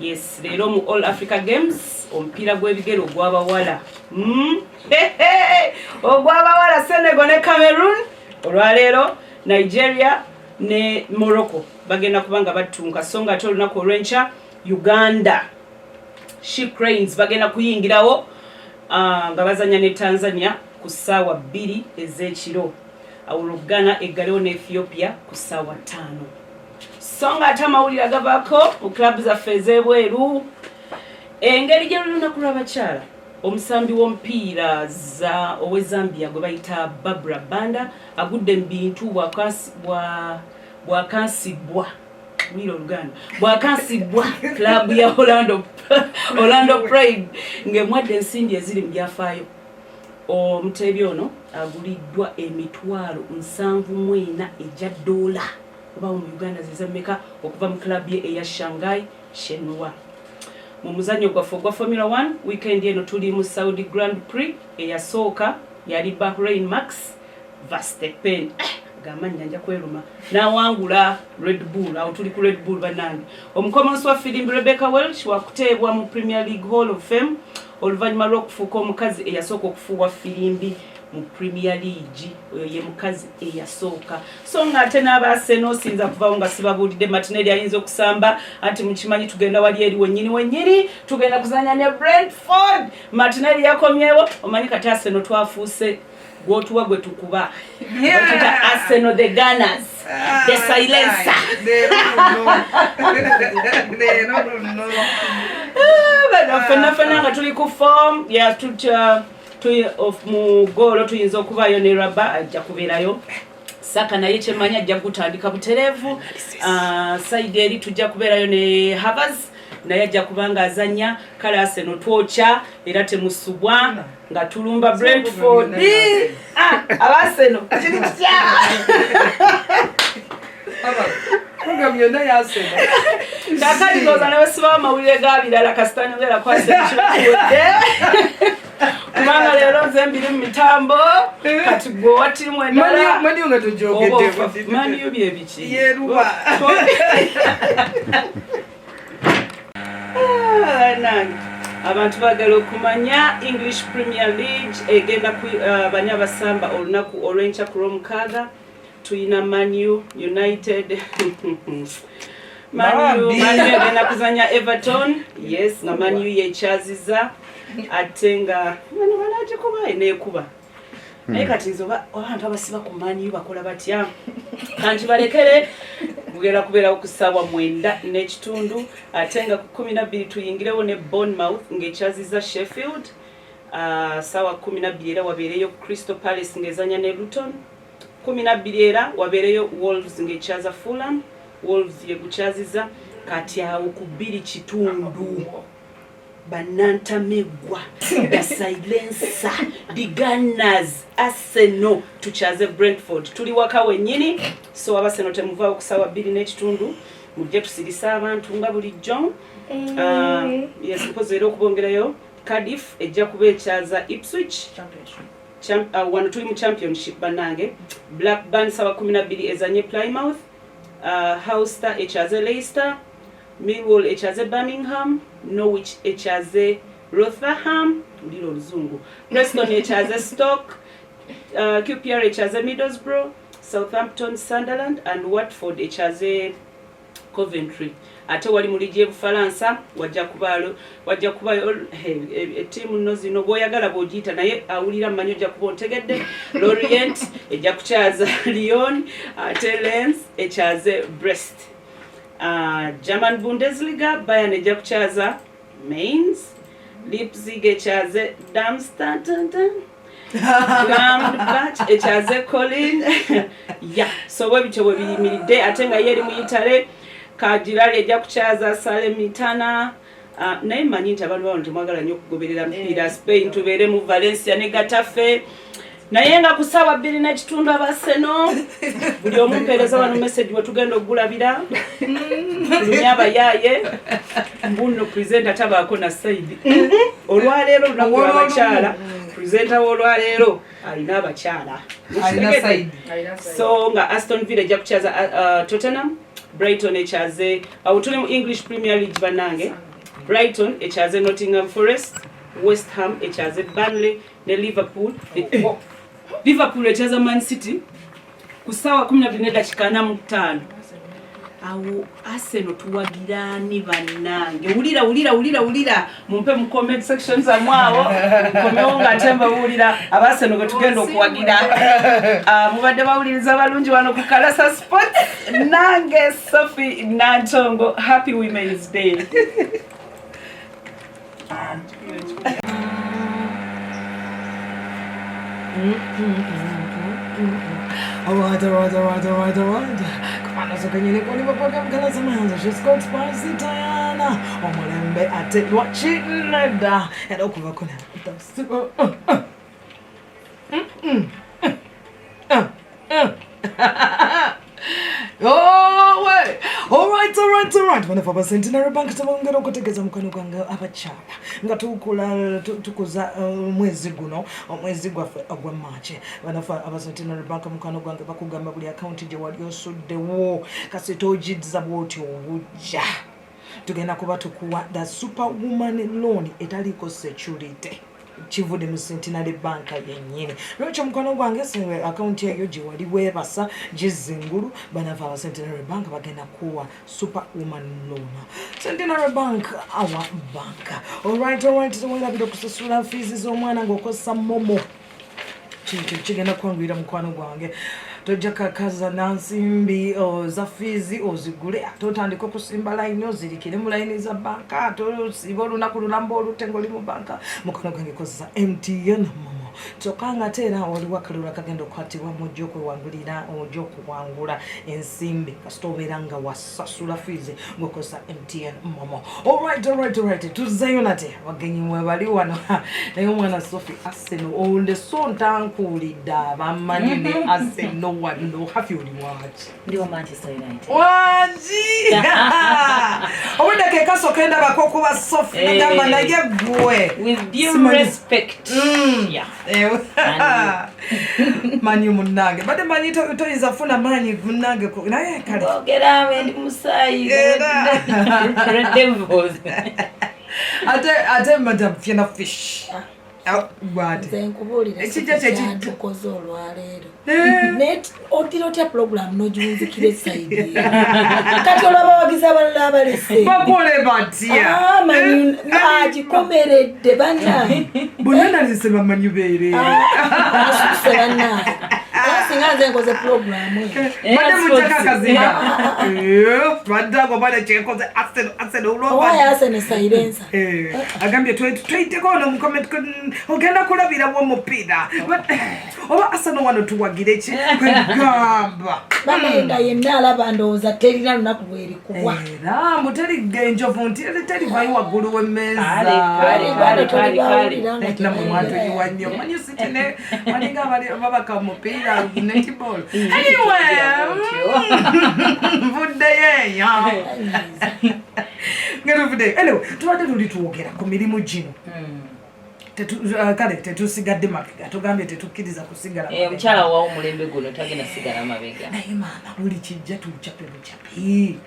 Speaker 20: Yes, leero mu All Africa Games omupiira gw'ebigero ogw'abawala. Ogw'abawala Senegal ne Cameroon. Olwaleero Nigeria ne Morocco bagenda kubanga batunka so nga ate olunaku olw'enkya Uganda She Cranes bagenda kuyingirawo nga bazanya ne Tanzania ku ssaawa 2 ez'ekiro. Awulo Ghana eggalewo ne Ethiopia ku ssaawa 5. So nga ate amawulire agavaako mu club zaffe ez'ebweru engeri gye lunaku lw'abakyala omusambi w'omupiira owe Zambia gwe bayita Barbara Banda agudde mu bintu bwakansibwa wiro Luganda bwakansibwa club ya Orlando Pride ng'emwadde ensimbi eziri mu byafaayo. Omuteebi ono aguliddwa emitwalo 74 egya dola oba mu Uganda zezameka okuva mu club ye eya Shanghai Shenhua. Mu muzannyo gwaffe ogwa Formula 1 weekend eno tuli mu Saudi Grand Prix eyasooka yali Bahrain Max Verstappen gamanyi nja kweruma n'awangula Red Bull. Awo tuli ku Red Bull banange. Omukomonsi wa firimbi Rebecca Welch wakuteebwa mu Premier League Hall of Fame oluvannyuma lw'okufuuka omukazi eyasooka okufuuwa firimbi mu Premier League. Oyo ye mukazi eyasooka. So nga ate n'abaase n'osinza kuvawo nga sibabuulidde Martinelli ayinza okusamba anti mukimanyi tugenda wali eri wennyini tugenda kuzanya ne Brentford. Martinelli yakomyewo omanyi kati Arsenal twafuuse gwotuwa gwe tukuba tuta Arsenal the Gunners the silencer fena nga tuli ku form ya tuta of mu goalo tuyinza okubayo ne Raba ajja kubeerayo. Saka naye kyemanya ajja kutandika butereevu. Side eri tujja kubeerayo ne Havers naye ajja kubanga azanya kale Arsenal twokya era temusubwa nga tulumba Brentford. Abaseno kiri kitya program yonna ya Arsenal kakati goza nawe siba amawulire gabirala kasitani ngera kwase kiwedde kubanga leero nze mbiri mu mitambo kati gwe watimu endala mani nga tujogedde mani bye biki yeruba abantu bagala okumanya English Premier League egenda banya basamba olunaku olw'enkya ku Lwomukaaga tuyina Man U United Man U egenda kuzanya Everton. Yes, nga Man U yekyaziza ate nga banagikuba enekuba naye kati nze abantu abasiba ku Man U bakola batya kanti balekere kugera kubeerawo ku ssaawa 9:30 ate nga ku 12 tuyingirewo ne Bournemouth ng'ekyaziza Sheffield. Ssaawa 12 era wabeereyo Crystal Palace ng'ezanya ne Luton. 12 era wabeereyo Wolves ng'ekyaza Fulham. Wolves yegukyaziza kati awo ku 2:00 banantamegwa the silencer the Gunners Arsenal tuchaze Brentford tuli waka wennyini so Arsenal temuvaawo ku ssaawa 2:30 mujje tusirisa abantu nga bulijjo. Yes, mpozi era okubongerayo Cardiff ejja kuba ekyaza Ipswich wano tuli mu championship banange. Blackburn sawa 12 ezanye Plymouth, Hulster ekyaze Leicester, Millwall ekyaze Birmingham, Norwich ekyaze Rotherham, ndilo oluzungu, Preston ekyaze Stoke, QPR ekyaze Middlesbrough, Southampton Sunderland and Watford ekyaze Coventry. Ate wali mu ligi y'Ebufalansa wajja kubayo ettiimu nno zino bw'oyagala bw'ogiyita naye awulira mmanyi ojja kuba ontegedde. Lorient ejja kukyaza Lyon, ate Lens ekyaze Brest. German Bundesliga Bayern ejja kukyaza Mainz, Leipzig ekyaze Darmstadt, Gladbach ekyaze Colin. So bwe bityo bwe biyimiridde ate nga yeri mu Italy Kajirali ejja kukyaza Salernitana. Naye mmanyi nti abantu bano temwagala nnyo okugoberera mupiira. Spain tubeere mu Valencia ne Getafe. Naye nga ku ssaawa 2 n'ekitundu Arsenal buli omu mpeereza wano message we tugenda okugulabira. Tulumya abayaaye mbuno presenter tabaako na side. Olwaleero lunaku lw'abakyala. Presenter w'olwaleero alina abakyala. So nga Aston Villa ejja kukyaza Tottenham. Brighton ekyaze tuli mu English Premier League banange. Brighton ekyaze Nottingham Forest, West Ham ekyaze Burnley ne Liverpool. Liverpool ekyaza Man City ku ssaawa 12:45. Awo Arsenal tuwagirani bannange. Wulira mumpe mu comment section zamwawo. Komewo nga temba wulira abaseno gwe tugenda okuwagira. Mubadde bawuliriza balungi wano ku Kalasa Sport. Nange Sophie Nantongo, happy Women's Day. Alright. Come on, so can you look on the program? Kalasa Manzo, she's called Spicy Diana. Omulembe ate watching nada. And okuva kuna. Oh, wait. Alright. Whenever a centenary bank tabongera okutegeza mukano gwange abakyala nga tukuza mwezi guno omwezi gwaffe ogwa March. Whenever a centenary bank mukano gwange bakugamba buli account gye wali osuddewo kasi togiza bw'otyo obujja. Tugenda kuba tukuwa the superwoman loan etaliko security. Chivudde mu centenary bank yennyini. Lwekyo mukono gwange sinwe account eyo gye wali weebasa gizingulu banava aba centenary bank bagenda kuwa superwoman loan. Centenary bank our bank. Alright, tuwelabira okusasula fees z'omwana ng'okozesa momo. Kintu kigenda kwanguyira mukwano gwange. Tojja kakaza nansimbi za fees ozigule atotandika okusimba line ozirikire mu line za banka tosiba olunaku lulamba olutengo li mu banka mukono gwange kozesa MTN momo tokanga tera oli wakalula kagenda okwatibwa mu jjo kwewangulira ojjo kuwangula ensimbi kasitoberanga wasasula fees ngokozesa MTN momo. Alright tuzayo nate bagenyi mwe bali wano naye omwana Sophie Arsenal onde sonta nkulidde abamanyi ne Arsenal no Haffy watch.
Speaker 5: Ndio Manchester United.
Speaker 4: Waji! Obunda ke kaso kenda bakokuba Sophie ngamba naye gwe.
Speaker 5: With due respect. Yeah.
Speaker 4: Manyi munange. Bade manyi toyiza funa manyi gunange ko naye kale.
Speaker 5: Ogera wendi musayi. Red Devils.
Speaker 4: Ate madam fiena fish.
Speaker 6: Zenkubulira ekijja olwaleero net otirotya program nojunzikire side kati olaba wagiza abalala abalese
Speaker 4: bakole batya
Speaker 6: agikomeredde bana
Speaker 4: bonna nalisema manyubeere
Speaker 6: bana singa nze nkoze program
Speaker 4: bade mutaka kazinga badago bade kyekoze Arsenal
Speaker 6: olwaba Arsenal silencer
Speaker 4: agambye tweiteko no mu comment ogenda kulabira wo mupiira oba asano wano tuwagire ki kwegamba
Speaker 6: bamenga yenna alaba ndowooza terina lunaku bwerikuwa
Speaker 4: era muteri genjovu nti teri vayo waggulu w'emmeeza namwe mwatuyiwa nnyo manyi sitine maninga babaka mupiira netball nvuddeyo ngeruvuddeyo anyway tubadde tuli twogera ku mirimu gino kale tetusigadde mabega tugambye tetukkiriza kusigala
Speaker 5: omukyala wawo omulembe guno tagenda sigala mabega
Speaker 4: naye maama buli kijja tucape bucapi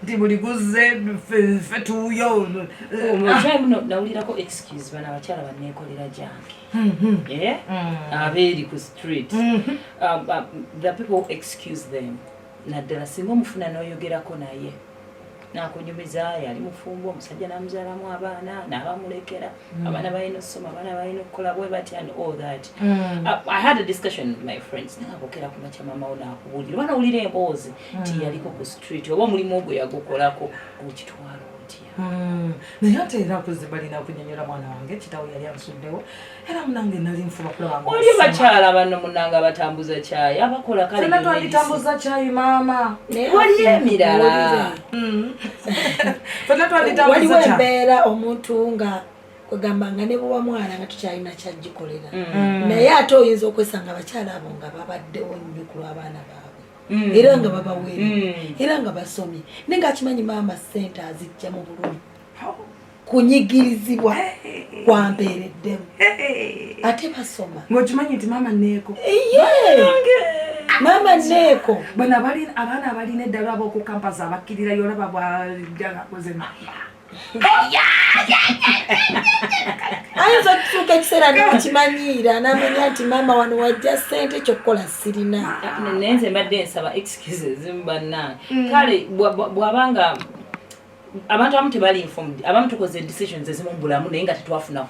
Speaker 4: nti buli guze ffe tuuyo
Speaker 5: omukyala nawulirako excuse bana abakyala banneekolera jange abeeri ku street the people excuse them naddala singa omufuna n'oyogerako naye nakunyumiza yali mufumbo omusajja namuzaalamu abaana n'abamulekera abaana balina okusoma abaana balina okukola bwe bati and all that I had a discussion with my friends nabokera ku makya mama wo nakubuulira oba nawulira emboozi nti yaliko ku street oba omulimu ogwo yagukolako okitwala otya
Speaker 4: naye ate era akuze balina okunyonyola mwana wange kitawo yali amusuddewo era munange nali nfuba kulaba
Speaker 5: oli bakyala banno munange abatambuza kyayi abakola kale
Speaker 4: fena twalitambuza kyayi maama
Speaker 5: wali emirala
Speaker 6: waliwo embeera omuntu nga kwegamba nga ne bwoba mwana nga tukyalina kyagikolera naye ate oyinza okwesanga abakyala abo nga babaddewo nnyo ku lw'abaana baabwe era nga babaweera era nga basomye naye ngaakimanyi maama ssente azijja mu bulumi kunyigirizibwa kwampeereddemu ate basoma
Speaker 4: ng'okimanyi nti maama neeko
Speaker 6: maama neeko
Speaker 4: bano abaana abalina eddala ab'okukampasi abakkirirayo olaba bwajagakoze mama
Speaker 6: ayinza okutuuka ekiseera n'okimanyiira n'amanya nti maama wano wajja ssente ekyokukola sirina
Speaker 5: naye nze mbadde nsaba excuses bannange kale bw'abanga abantu abamu tebali informed abamu tukoze decisions ezimu mu bulamu naye nga tetwafuna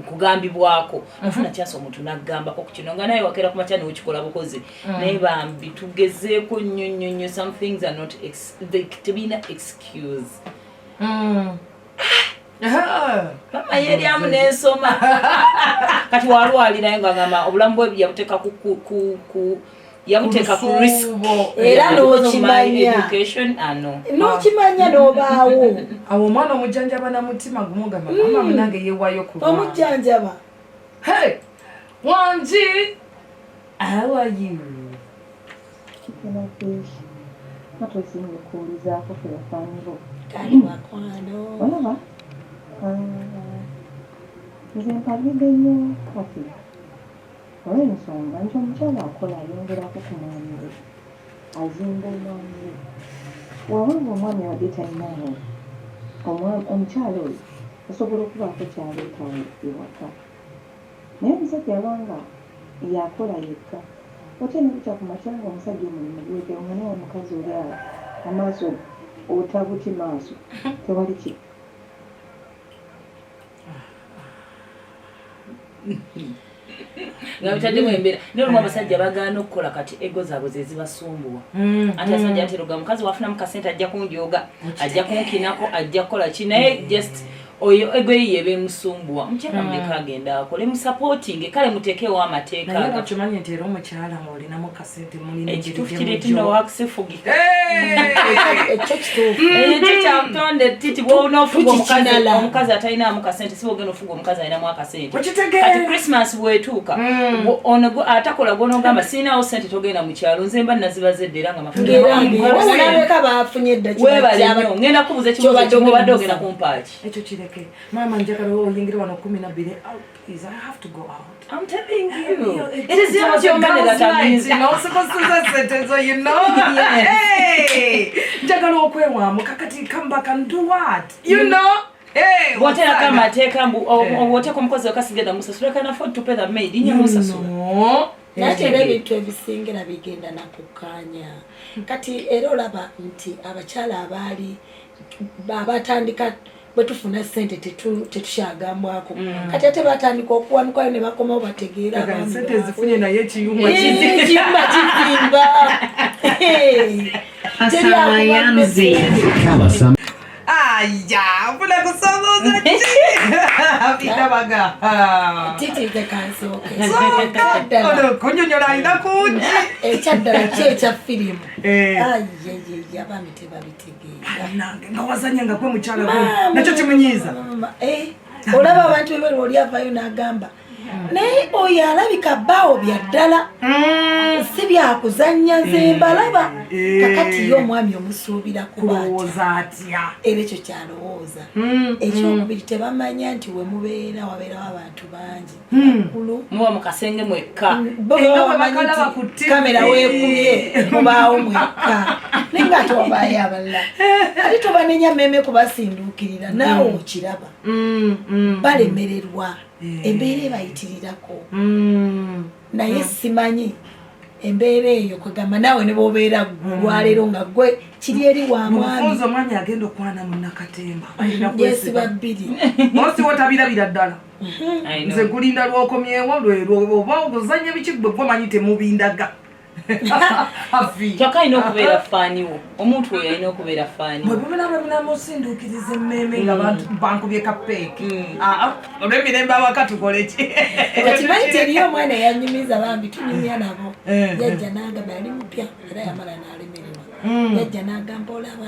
Speaker 5: kugambibwako nafuna kyasa omuntu naggambako ku kino nga naye wakera ku makya newekikola bukozi naye bambi tugezeeko nnyo some things are not tebiina excuse mama yeryamu n'ensoma kati walwalirayo nga ngamba obulamu bwe yabuteeka yabuteeka ku risk
Speaker 6: era n'okimanya n'okimanya n'obaawo
Speaker 4: awo omwana omujjanjaba na mutima gumu gamba mama munange yeewaayo ku
Speaker 6: omujjanjaba
Speaker 4: hey Wanji how are you
Speaker 14: natwesinikuulizaako feyafaniro
Speaker 6: kali makwano
Speaker 14: olaba nze mpagidde nnyo kati olw'ensonga nti omukyala akola ayongerako ku mwami we azimba omwami we wabanga omwami wadde talinawo omukyala oyo asobola okubaako kyaleetawo ewaka naye omusajja abanga yakola yekka otya nebukya ku makya nga omusajja omulimu gwekero nga naye omukazi oli awo amaaso otabuti maaso tewali ki
Speaker 5: nga bitaddemu embeera naye olumu abasajja bagaana okukola kati ego zaabwe zezibasumbuwa ate asajja ateroga mukazi wafunamu kasente ajja kundyoga ajja kunkinako ajja kukola ki naye just oyo ego ye yebemusumbuwa omukyala muleka agenda akole musupporting kale muteekewo amateeka
Speaker 4: naye nga kimanyi nti era omukyala ng'olinamu kasente mulina
Speaker 5: ekituufu kireetina wakisefugi ekyo kituufu ekyo kyabutonde titi bw'onoofuga omukazi atalinamu kasente si bwogenda ofuga omukazi alinamu akasente kati Christmas bwetuuka atakola gw'onoogamba sirinawo sente togenda mu kyalo nze mba nazibazedde era nga
Speaker 6: mafunabeka bafunye
Speaker 5: weebale nnyo ngenda kubuza ekibuzo kimu obadde ogenda kumpaaki
Speaker 4: ekyo kireke mama njagala oyingire wano 12 please I have to go out
Speaker 5: I'm telling you it is your money that I'm using
Speaker 4: no supposed to say so you know hey njagala okwewaamu kakati come back and do what you know hey
Speaker 5: bwotera kama teeka mbu obwoteka omukozi okasigenda musasula can afford to pay the maid inye musasula
Speaker 6: natera ebintu ebisingira bigenda nakukkaanya kati era olaba nti abakyala abaali babatandika bwetufuna ssente tetukyagambwako kati ate batandika okuwanukayo ne bakomawo bategeera
Speaker 4: sente zifunye naye ekiyumba
Speaker 6: kizimba
Speaker 21: Asamayanzi
Speaker 4: aya funa kusoboza Bitabaga.
Speaker 6: Titi the kanso.
Speaker 4: So kunyonyola alina kungi.
Speaker 6: Echaddala kyecha film. Ayeyeye abamite babitegeera.
Speaker 4: Nange nga wazanyanga gwe mukyala gwe. Nakyo kimunyiiza.
Speaker 6: Olaba abantu bwe oli avayo n'agamba. Naye oyo alabika bbaawo bya ddala. Si byakuzannya nze mbalaba. Kakati yo omwami omusuubira
Speaker 4: kulowooza atya.
Speaker 6: Era ekyo kyalowooza. Ekyokubiri tebamanya nti we mubeera wabeerawo abantu bangi.
Speaker 5: Muba mu kasenge mwekka.
Speaker 6: Kamera weekubye mubaawo mwekka. Naye ng'ate wabaayo abalala. Ate tobanenya mmeme kubasinduukirira naawe okiraba. Balemererwa. Embeera ebayitirirako. Naye simanyi embeera eyo kwegamba naawe ne bw'obeera lwaleero nga gwe kiri eri wa mwami.
Speaker 4: Mufunza omwami agenda okwana mu Nakatemba.
Speaker 6: Yesiba bbiri.
Speaker 4: Osi wotabirabira ddala. Nze kulinda lw'okomyewo lwe oba okuzannya biki gwe gwomanyi temubindaga.
Speaker 5: Kyokka alina okubeera faaniwo. Omuntu oyo alina okubeera faaniwo.
Speaker 4: Bwe bubeera musinduukiriza emmeme nga bankubye kapeeki. Olw'emirembe awaka tukole ki?
Speaker 6: Okimanyi teriyo omwana eyanyumiza bambi tunyumya nabo. Yajja n'agamba yali mupya era yamala n'alemererwa. Yajja n'agamba olaba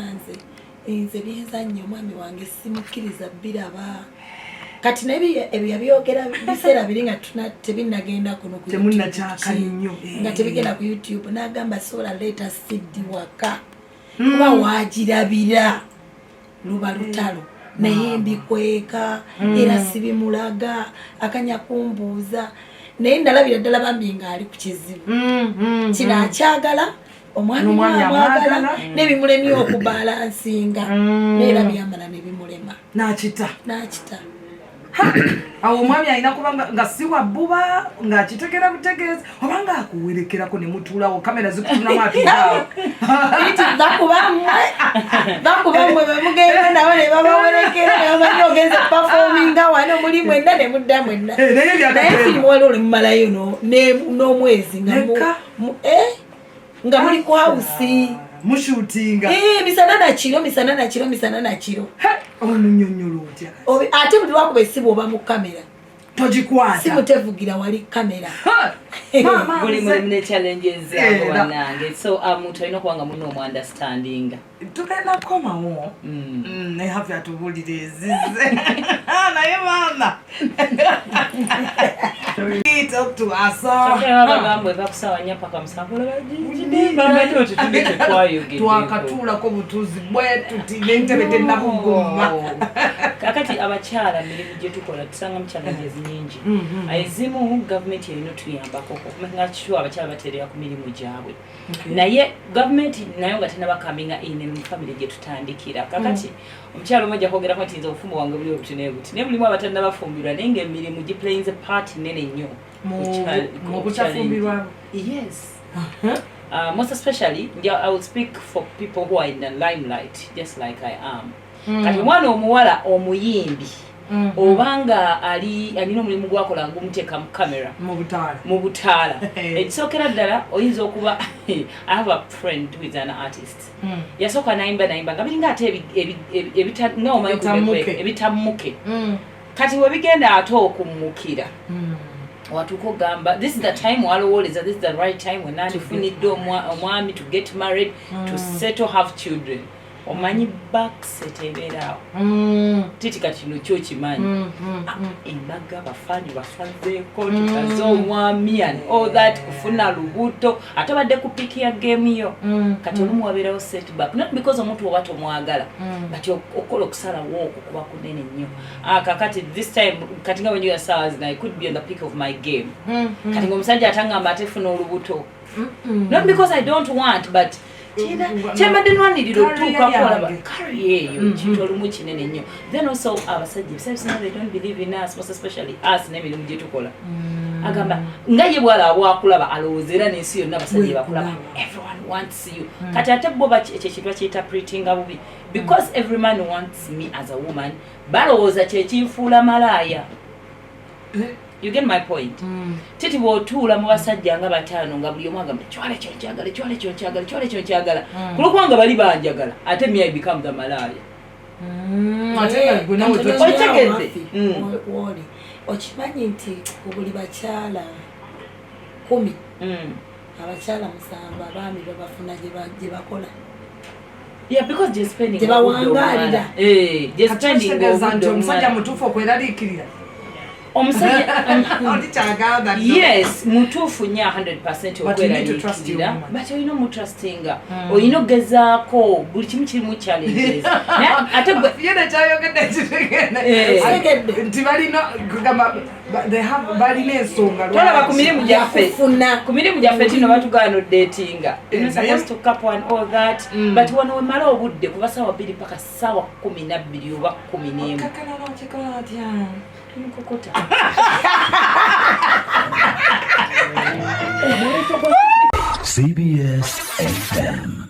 Speaker 6: nze byenzannya omwami wange simukkiriza biraba. Kati nebyo ebyo yabyogera biseera biri nga tebinnagenda kuno ku
Speaker 4: temunnakyaka nnyo
Speaker 6: nga tebigenda ku YouTube n'agamba sola leeta siddi waka kuba waagirabira luba lutalo naye mbikweka era sibimulaga akanya kumbuuza naye ndalabira ddala bambi ng'ali ku kizibu kino akyagala omwami amwagala n'ebimulemye okubalansinga neera byamala nebimulema
Speaker 4: n'akita awo omwami alina kuba nga si wabbuba ng'akitegera butegeeza oba ng'akuwerekerako ne mutuulawo kamera zikutunamu atudaawo
Speaker 6: bakubamwe bemugenda nabo ne babawerekera nebamanyi ogenza pafominga wano muli mwenna ne mudda mwenna naye firimu wali oli mumalayo n'omwezi nga muli ku hawusi
Speaker 4: mushutinga
Speaker 6: misana na kiro
Speaker 4: omunyonyolo otya
Speaker 6: ate buli lwakuba essimu oba mu kamera
Speaker 4: togikwata
Speaker 6: simu tevugira wali kamera
Speaker 5: buli mulimu ne challenges abo wanange so omuntu alina okuba nga mulina omu-understandinga
Speaker 4: tugenda kukomawo naye Haffy atubulire ezize naye maama talk to us
Speaker 5: bagambwe bakusawanya paka musanvu
Speaker 4: twakatuulako butuzi bwetuti n'entebe tennabuguma
Speaker 5: kakati abakyala mirimu gye tukola tusangamu challenges nyingi ezimu gavumenti erina otuyambako okumanya kyo abakyala baterera ku mirimu gyabwe naye gavumenti nayo nga tenabakambinga ine mu family gye tutandikira kakati omukyala omwe ajja kwogerako nti nze obufumbo wange buli obuti nebuti naye bulimu abatannabafumbirwa naye ngaemirimu giplayinze part nene nnyo
Speaker 4: mu butafumbirwa
Speaker 5: yes most especially I will speak for people who are in the limelight just like I am kati omwana omuwala omuyimbi obanga alina omulimu gwakola ngumuteeka mu kamera mu butaala ekisookera ddala oyinza okuba I have a friend who is an artist yasooka nayimba nga biringa ate ebitammuke kati webigenda ate okummukira watuuka ogamba this is the time walowooleza this is the right time wenandifunidde omwami to get married to settle have children omanyi backset ebeeraawo titi kati no kyo kimanyi embaga bafaani basazeeko tukaze omwami and all that kufuna lubuto ate badde ku piki ya game yo kati olumu wabeerawo setback not because omuntu oba tomwagala but okola okusalawo okwo kuba kunene nnyo kakati this time kati nga wenyiga saawa zina I could be on the peak of my game kati ng'omusajja atangamba ate funa olubuto not because I don't want but kyembadde nwanirira okutuuka kolaba kari eyo kintu olumu kinene nnyo then also abasajja ebisabisina they don't believe in us most especially us n'emirimu gye tukola agamba nga ye bwala bwakulaba alowooza era n'ensi yonna abasajja bakulaba everyone wants you kati ate bo ekyo kintu bakiyinterpretinga bubi because every man wants me as a woman balowooza kyekinfuula malaaya. You get my point? Titi bw'otuula mu basajja nga bataano nga buli omu agamba chwale kyonkyagala kulokubanga bali banjagala ate me I become the malaya.
Speaker 6: okimanyi nti buli bakyala 10 abakyala 7 abaami babafuna gye bakola gyebawangalira
Speaker 4: omusajja mutuufu okweraliikirira
Speaker 5: yes mutuufu nnyo 100% okweraliikirira but olina omutrustinga olina ogezaako buli kimu kirimu challenges ate
Speaker 4: yena kyayogedde nti balina ensonga
Speaker 5: tolaba ku mirimu gyaffe tino batugaana oddatinga supposed to cap and all that but wano wemala obudde kuba saawa 2 paka saawa 12 oba 11 Kokota.
Speaker 1: CBS FM.